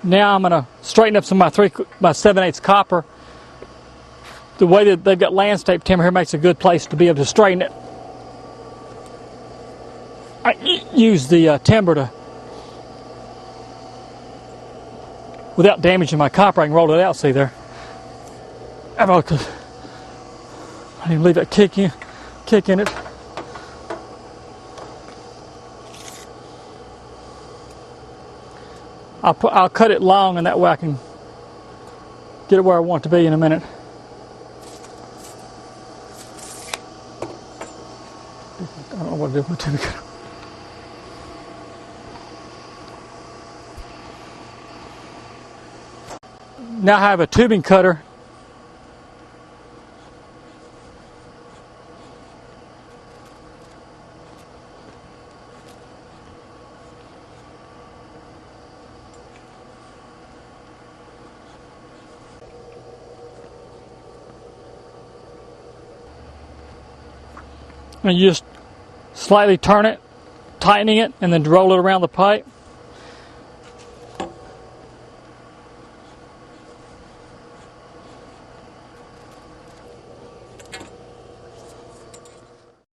Now I'm going to straighten up some of my 7/8 copper. The way that they've got landscape timber here makes a good place to be able to straighten it. I use the timber to, without damaging my copper, I can roll it out, see there. I didn't leave that kick in it. I'll cut it long, and that way I can get it where I want it to be in a minute. I don't know what to do with my tubing cutter. Now I have a tubing cutter. And you just slightly turn it, tightening it, and then roll it around the pipe.